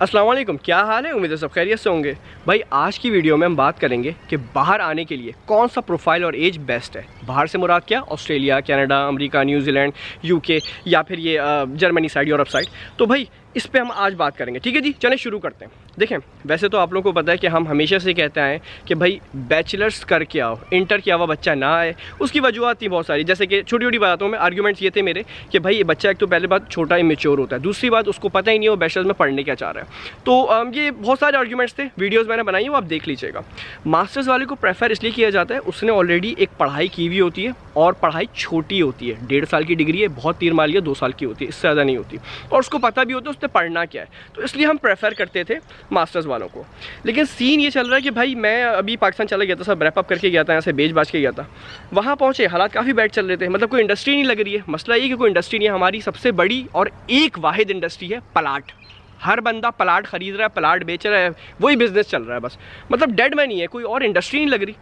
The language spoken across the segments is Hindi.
अस्सलाम वालेकुम, क्या हाल है। उम्मीद है सब खैरियत से होंगे। भाई आज की वीडियो में हम बात करेंगे कि बाहर आने के लिए कौन सा प्रोफाइल और एज बेस्ट है। बाहर से मुराद क्या, Australia, Canada, America, New Zealand, UK या फिर ये जर्मनी साइड, यूरोप साइड। तो भाई इस पे हम आज बात करेंगे, ठीक है जी। चलें शुरू करते हैं। देखें, वैसे तो आप लोगों को पता है कि हम हमेशा से कहते हैं कि भाई बैचलर्स करके आओ, इंटर किया हुआ बच्चा ना आए। उसकी वजूहत थी बहुत सारी, जैसे कि छोटी छोटी बातों में आर्ग्यूमेंट्स ये थे मेरे कि भाई ये बच्चा एक तो पहले बात छोटा इमेच्योर होता है, दूसरी बात उसको पता ही नहीं वो बैचलर्स में पढ़ने क्या चाह रहा है। तो ये बहुत सारे आर्ग्यूमेंट्स थे, वीडियोज़ मैंने बनाई है, वो आप देख लीजिएगा। मास्टर्स वाले को प्रेफर इसलिए किया जाता है, उसने ऑलरेडी एक पढ़ाई की हुई होती है और पढ़ाई छोटी होती है। 1.5 साल की डिग्री है, बहुत तीर मार लिया, 2 साल की होती है, इससे ज़्यादा नहीं होती। और उसको पता भी होता है उसने पढ़ना क्या है, तो इसलिए हम प्रेफर करते थे मास्टर्स वालों को। लेकिन सीन ये चल रहा है कि भाई मैं अभी पाकिस्तान चला गया था, सब रैप अप करके गया था, यहाँ से बेच बाज के गया था। वहाँ पहुँचे, हालात काफ़ी बैड चल रहे थे, मतलब कोई इंडस्ट्री नहीं लग रही है। मसला ये कि कोई इंडस्ट्री नहीं है। हमारी सबसे बड़ी और एक वाहिद इंडस्ट्री है प्लाट। हर बंदा प्लाट खरीद रहा है, प्लाट बेच रहा है, वही बिज़नेस चल रहा है बस। मतलब डेड में नहीं है, कोई और इंडस्ट्री नहीं लग रही।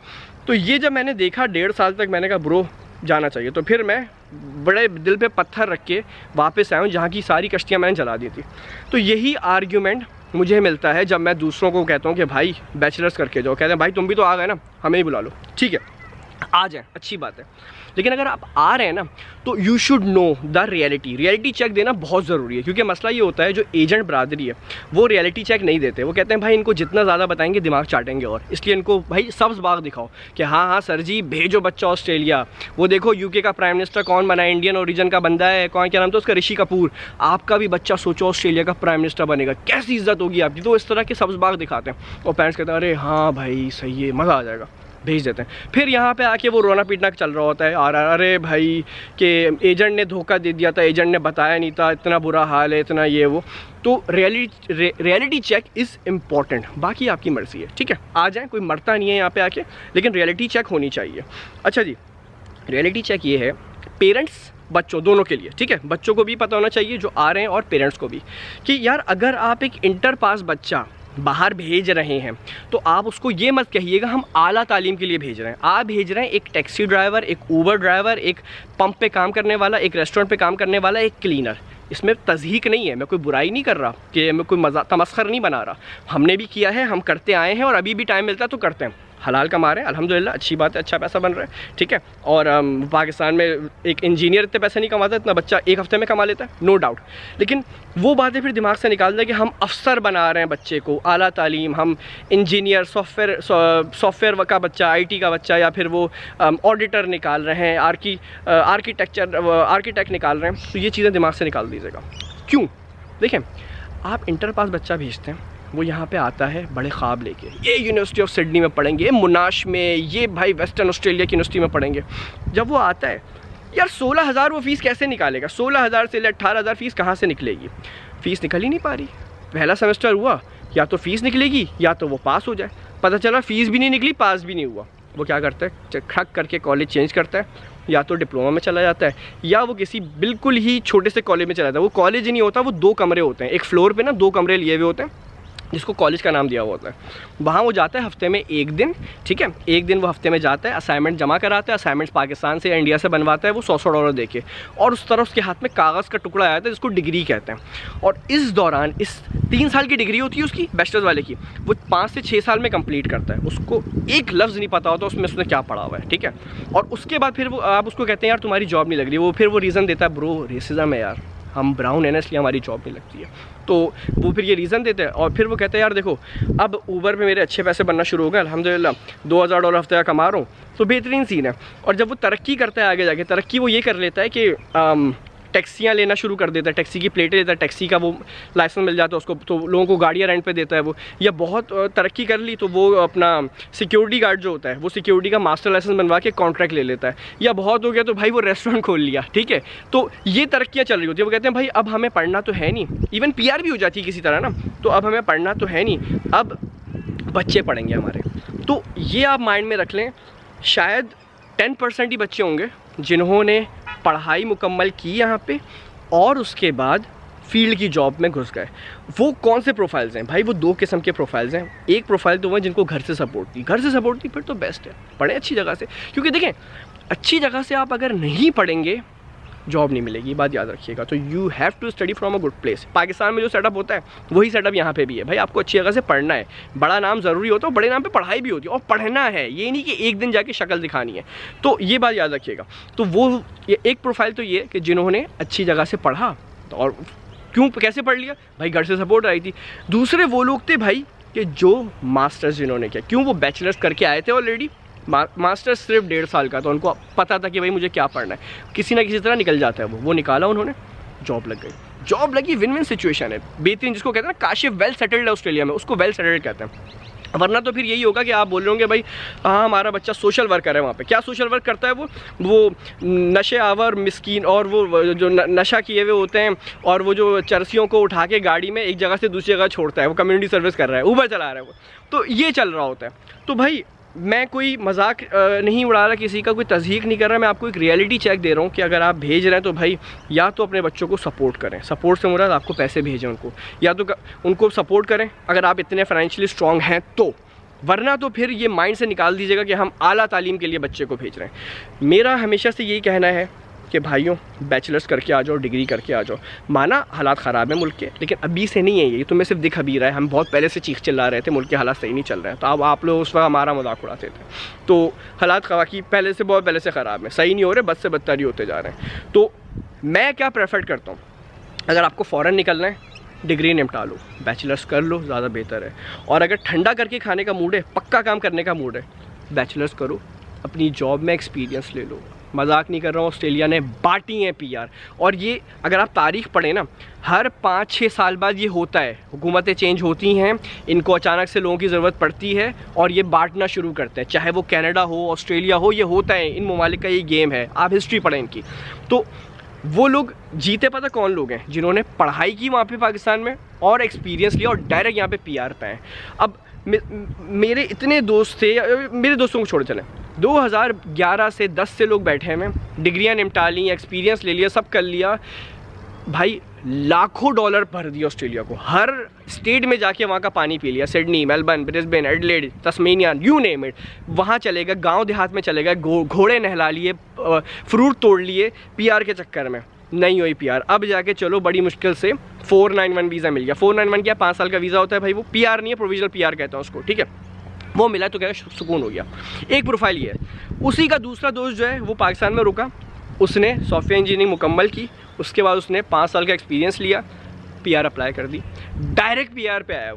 तो ये जब मैंने देखा 1.5 साल तक, मैंने कहा ब्रो जाना चाहिए। तो फिर मैं बड़े दिल पे पत्थर रख के वापस आया हूँ, जहाँ की सारी कश्तियाँ मैंने जला दी थी। तो यही आर्ग्यूमेंट मुझे मिलता है जब मैं दूसरों को कहता हूँ कि भाई बैचलर्स करके जाओ। कहते हैं भाई तुम भी तो आ गए ना, हमें ही बुला लो। ठीक है, आ जाए, अच्छी बात है, लेकिन अगर आप आ रहे हैं ना तो you should know the reality check देना बहुत ज़रूरी है। क्योंकि मसला ये होता है, जो एजेंट बरादरी है वो रियलिटी चेक नहीं देते। वो कहते हैं भाई इनको जितना ज़्यादा बताएंगे दिमाग चाटेंगे, और इसलिए इनको भाई सब्ज़ बाग दिखाओ कि हाँ हाँ सर जी भेजो बच्चा ऑस्ट्रेलिया। वो देखो यूके का प्राइम मिनिस्टर कौन बना है, इंडियन ओरिजिन का बंदा है, कौन, क्या नाम था उसका, ऋषि कपूर। आपका भी बच्चा सोचो ऑस्ट्रेलिया का प्राइम मिनिस्टर बनेगा, कैसी इज्जत होगी आपकी। तो इस तरह के सब्ज़ बाग दिखाते हैं और पेरेंट्स कहते हैं अरे हाँ भाई सही है, मज़ा आ जाएगा, भेज देते हैं। फिर यहाँ पे आके वो रोना पीटना चल रहा होता है, और अरे भाई कि एजेंट ने धोखा दे दिया था, एजेंट ने बताया नहीं था, इतना बुरा हाल है, इतना ये वो। तो रियलिटी चेक इज़ इम्पॉर्टेंट, बाकी आपकी मर्ज़ी है। ठीक है, आ जाएँ, कोई मरता नहीं है यहाँ पे आके, लेकिन रियलिटी चेक होनी चाहिए। अच्छा जी, रियलिटी चेक ये है पेरेंट्स बच्चों दोनों के लिए। ठीक है, बच्चों को भी पता होना चाहिए जो आ रहे हैं और पेरेंट्स को भी, कि यार अगर आप एक इंटर पास बच्चा बाहर भेज रहे हैं तो आप उसको ये मत कहिएगा हम आला तालीम के लिए भेज रहे हैं। आप भेज रहे हैं एक टैक्सी ड्राइवर, एक ऊबर ड्राइवर, एक पंप पे काम करने वाला, एक रेस्टोरेंट पे काम करने वाला, एक क्लीनर। इसमें तज़हीक नहीं है, मैं कोई बुराई नहीं कर रहा, कि मैं कोई तमस्खर नहीं बना रहा। हमने भी किया है, हम करते आए हैं और अभी भी टाइम मिलता है तो करते हैं। हलाल कमा रहे हैं, अल्हम्दुलिल्लाह, अच्छी बात है, अच्छा पैसा बन रहा है। ठीक है, और पाकिस्तान में एक इंजीनियर इतने पैसे नहीं कमाता, इतना बच्चा एक हफ्ते में कमा लेता है, नो डाउट। लेकिन वो बातें फिर दिमाग से निकाल दें कि हम अफसर बना रहे हैं बच्चे को, आला तालीम, हम इंजीनियर, सॉफ्टवेयर का बच्चा, IT का बच्चा, या फिर वो ऑडिटर निकाल रहे हैं, आर्किटेक्ट निकाल रहे हैं। तो ये चीज़ें दिमाग से निकाल दीजिएगा। क्यों? देखें, आप इंटर पास बच्चा भेजते हैं, वो यहाँ पे आता है बड़े ख्वाब लेके, ये यूनिवर्सिटी ऑफ सिडनी में पढ़ेंगे, ये मुनाश में, ये भाई वेस्टर्न ऑस्ट्रेलिया की यूनिवर्सिटी में पढ़ेंगे। जब वो आता है यार 16,000 वो फ़ीस कैसे निकालेगा? 16,000 से 18,000 फ़ीस कहाँ से निकलेगी? फ़ीस निकल ही नहीं पा रही। पहला सेमेस्टर हुआ, या तो फ़ीस निकलेगी या तो वो पास हो जाए। पता चला फ़ीस भी नहीं निकली, पास भी नहीं हुआ। वो क्या करता है, खक करके कॉलेज चेंज करता है, या तो डिप्लोमा में चला जाता है, या वो किसी बिल्कुल ही छोटे से कॉलेज में चला जाता है। वो कॉलेज ही नहीं होता, वो 2 कमरे होते हैं, एक फ्लोर पे ना 2 कमरे लिए हुए होते हैं, जिसको कॉलेज का नाम दिया हुआ होता है। वहाँ वो जाता है हफ्ते में 1 दिन। ठीक है, 1 दिन वो हफ्ते में जाता है, असाइनमेंट जमा कराता है, असाइनमेंट्स पाकिस्तान से या इंडिया से बनवाता है, वो $100 दे के, और उस तरह उसके हाथ में कागज़ का टुकड़ा आया था जिसको डिग्री कहते हैं। और इस दौरान, इस 3 साल की डिग्री होती है उसकी, बैचलर्स वाले की, वो 5 से 6 साल में कंप्लीट करता है। उसको एक लफ्ज़ नहीं पता होता उसमें उसने क्या पढ़ा हुआ है। ठीक है, और उसके बाद फिर वो आप उसको कहते हैं यार तुम्हारी जॉब नहीं लग रही। वो फिर वो रीज़न देता है, ब्रो रेसिज्म है यार, हम ब्राउन है ना इसलिए हमारी जॉब नहीं लगती है। तो वो फिर ये रीज़न देते हैं, और फिर वो कहते हैं यार देखो अब ऊबर पे मेरे अच्छे पैसे बनना शुरू हो गए, अल्हम्दुलिल्लाह $2,000 हफ्ते का कमा रहा हूँ, तो बेहतरीन सीन है। और जब वो तरक्की करता है आगे जाके, तरक्की वो ये कर लेता है कि टैक्सियाँ लेना शुरू कर देता है, टैक्सी की प्लेटें लेता है, टैक्सी का वो लाइसेंस मिल जाता है उसको, तो लोगों को गाड़ियाँ रेंट पे देता है वो। या बहुत तरक्की कर ली तो वो अपना सिक्योरिटी गार्ड जो होता है, वो सिक्योरिटी का मास्टर लाइसेंस बनवा के कॉन्ट्रैक्ट ले लेता है। या बहुत हो गया तो भाई वो रेस्टोरेंट खोल लिया। ठीक है, तो ये तरक्कियाँ चल रही होती है। वो कहते हैं भाई अब हमें पढ़ना तो है नहीं, इवन PR भी हो जाती है किसी तरह ना, तो अब हमें पढ़ना तो है नहीं, अब बच्चे पढ़ेंगे हमारे। तो ये आप माइंड में रख लें, शायद 10% ही बच्चे होंगे जिन्होंने पढ़ाई मुकम्मल की यहाँ पे और उसके बाद फील्ड की जॉब में घुस गए। वो कौन से प्रोफाइल्स हैं भाई? वो 2 किस्म के प्रोफाइल्स हैं। एक प्रोफाइल तो वो है जिनको घर से सपोर्ट थी, घर से सपोर्ट थी फिर तो बेस्ट है, पढ़ें अच्छी जगह से। क्योंकि देखें, अच्छी जगह से आप अगर नहीं पढ़ेंगे जॉब नहीं मिलेगी, बात याद रखिएगा। तो you have to study from a good place. Pakistan में जो सेटअप होता है वही सेटअप यहाँ पे भी है भाई। आपको अच्छी जगह से पढ़ना है, बड़ा नाम ज़रूरी होता है, बड़े नाम पे पढ़ाई भी होती है और पढ़ना है, ये नहीं कि एक दिन जाके शक्ल दिखानी है। तो ये बात याद रखिएगा। तो वो ये एक प्रोफाइल तो ये कि जिन्होंने अच्छी जगह से पढ़ा, और क्यों कैसे पढ़ लिया भाई, घर से सपोर्ट आई थी। दूसरे वो लोग थे भाई कि जो मास्टर्स जिन्होंने किया, क्यों वो बैचलर्स करके आए थे ऑलरेडी, मास्टर्स सिर्फ 1.5 साल का, तो उनको पता था कि भाई मुझे क्या पढ़ना है, किसी ना किसी तरह निकल जाता है वो निकाला उन्होंने, जॉब लग गई, जॉब लगी, विन विन सिचुएशन है, बेहतरीन, जिसको कहते हैं ना काशिफ वेल सेटल्ड है ऑस्ट्रेलिया में, उसको वेल सेटल्ड कहते हैं। वरना तो फिर यही होगा कि आप बोल रहे होंगे भाई हाँ हमारा बच्चा सोशल वर्कर है, वहाँ पे क्या सोशल वर्क करता है वो नशे आवर मिस्कीन और वो जो नशा किए हुए होते हैं और वो जो चरसियों को उठा के गाड़ी में एक जगह से दूसरी जगह छोड़ता है, वो कम्युनिटी सर्विस कर रहा है, ऊबर चला रहा है वो, तो ये चल रहा होता है। तो भाई मैं कोई मजाक नहीं उड़ा रहा किसी का, कोई तज़हीक नहीं कर रहा, मैं आपको एक रियलिटी चेक दे रहा हूँ कि अगर आप भेज रहे हैं तो भाई या तो अपने बच्चों को सपोर्ट करें, सपोर्ट से मुराद आपको पैसे भेजें उनको, या तो उनको सपोर्ट करें अगर आप इतने फाइनेंशियली स्ट्रॉन्ग हैं तो, वरना तो फिर ये माइंड से निकाल दीजिएगा कि हम आला तालीम के लिए बच्चे को भेज रहे हैं। मेरा हमेशा से यही कहना है कि भाइयों बैचलर्स करके आ जाओ, डिग्री करके आ जाओ। माना हालात ख़राब है मुल्क के, लेकिन अभी से नहीं है ये तो मैं सिर्फ दिख अभी रहा है, हम बहुत पहले से चीख चिल्ला रहे थे मुल्क के हालात सही नहीं चल रहे हैं, तो अब आप लोग उस वक्त हमारा मजाक उड़ाते थे। तो हालात वाकई पहले से बहुत पहले से ख़राब है, सही नहीं हो रहे, बद से बदतर ही होते जा रहे हैं। तो मैं क्या प्रेफर करता हूँ, अगर आपको फ़ौरन निकलना है डिग्री निपटा लो, बैचलर्स कर लो, ज़्यादा बेहतर है। और अगर ठंडा करके खाने का मूड है, पक्का काम करने का मूड है, बैचलर्स करो, अपनी जॉब में एक्सपीरियंस ले लो। मजाक नहीं कर रहा हूँ, ऑस्ट्रेलिया ने बांटी है पीआर, और ये अगर आप तारीख पढ़ें ना, हर 5-6 साल बाद ये होता है, हुकूमतें चेंज होती हैं, इनको अचानक से लोगों की ज़रूरत पड़ती है और ये बांटना शुरू करते हैं, चाहे वो कनाडा हो, ऑस्ट्रेलिया हो, ये होता है, इन ममालिक का ये गेम है, आप हिस्ट्री पढ़ें इनकी। तो वो लोग जीते पता कौन लोग हैं, जिन्होंने पढ़ाई की वहाँ पे पाकिस्तान में और एक्सपीरियंस लिया और डायरेक्ट यहाँ पे पीआर पे हैं। अब मेरे इतने दोस्त थे, मेरे दोस्तों को छोड़ चलें, 2011 से 10 से लोग बैठे हैं, डिग्रियाँ निपटा ली, एक्सपीरियंस ले लिया, सब कर लिया भाई, लाखों डॉलर भर दिया ऑस्ट्रेलिया को, हर स्टेट में जाके वहाँ का पानी पी लिया, Sydney, Melbourne, Brisbane, Adelaide, Tasmania, you name it, वहाँ चले गए, गाँव देहात में चले गए, घोड़े नहला लिए, फ्रूट तोड़ लिए पीआर के चक्कर में, नहीं हुई पीआर। अब जाके चलो बड़ी मुश्किल से 491 वीज़ा मिल गया। 491 क्या 5 साल का वीज़ा होता है भाई, वो पीआर नहीं है, प्रोविजनल पीआर कहते हैं उसको, ठीक है, वो मिला तो क्या सुकून हो गया। एक प्रोफाइल ये है। उसी का दूसरा दोस्त जो है वो पाकिस्तान में रुका, उसने सॉफ्टवेयर इंजीनियरिंग मुकम्मल की, उसके बाद उसने 5 साल का एक्सपीरियंस लिया, पीआर अप्लाई कर दी, डायरेक्ट पीआर पे आया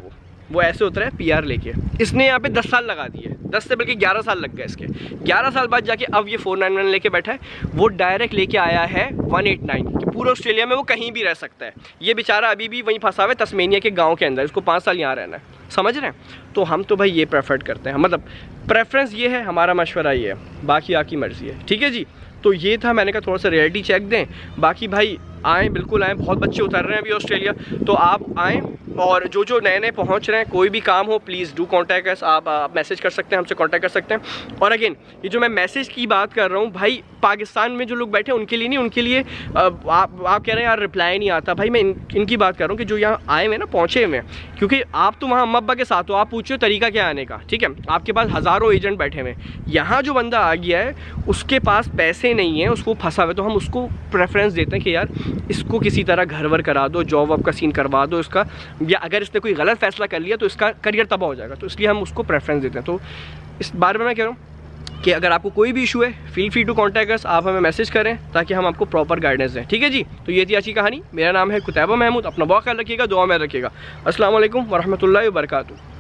वो ऐसे होता है पीआर लेके। इसने यहाँ पे 10 साल लगा दिए, 10 से बल्कि 11 साल लग गए इसके, 11 साल बाद जाके अब ये 491 लेके बैठा है। वो डायरेक्ट लेके आया है 189 कि पूरे ऑस्ट्रेलिया में वो कहीं भी रह सकता है। ये बेचारा अभी भी वहीं फंसा हुआ है तस्मेनिया के गाँव के अंदर, इसको 5 साल यहाँ रहना है, समझ रहे हैं। तो हम तो भाई ये प्रेफर करते हैं, मतलब प्रेफरेंस ये है, हमारा मशवरा ये है, बाकी आपकी मर्ज़ी है, ठीक है जी। तो ये था, मैंने कहा थोड़ा सा रियलिटी चेक दें। बाकी भाई आएँ, बिल्कुल आएँ, बहुत बच्चे उतर रहे हैं अभी ऑस्ट्रेलिया, तो आप आएँ, और जो नए नए पहुंच रहे हैं, कोई भी काम हो प्लीज़ डू कॉन्टैक्ट अस, आप मैसेज कर सकते हैं, हमसे कॉन्टैक्ट कर सकते हैं। और अगेन ये जो मैं मैसेज की बात कर रहा हूँ भाई, पाकिस्तान में जो लोग बैठे हैं उनके लिए नहीं, उनके लिए आप कह रहे हैं यार रिप्लाई नहीं आता, भाई मैं इनकी बात कर रहा हूँ कि जो यहाँ आए हुए ना, पहुँचे हुए हैं, क्योंकि आप तो वहाँ अम्मा अब्बा के साथ हो, आप पूछो तरीका क्या आने का, ठीक है, आपके पास हज़ारों एजेंट बैठे हुए हैं। यहाँ जो बंदा आ गया है उसके पास पैसे नहीं है, उसको फंसा हुआ है, तो हम उसको प्रेफरेंस देते हैं कि यार इसको किसी तरह घर वर करा दो, जॉब वॉब का सीन करवा दो इसका, या अगर इसने कोई गलत फैसला कर लिया तो इसका करियर तबाह हो जाएगा, तो इसलिए हम उसको प्रेफरेंस देते हैं। तो इस बारे में मैं कह रहा हूँ कि अगर आपको कोई भी इशू है, feel free to contact us, आप हमें मैसेज करें ताकि हम आपको प्रॉपर गाइडेंस दें, ठीक है जी। तो ये थी अच्छी कहानी। मेरा नाम है कुतैबा महमूद, अपना बहुत ख्याल रखिएगा, दुआ में रखिएगा। अस्सलाम वालेकुम वरहमतुल्लाहि वबरकातुहू।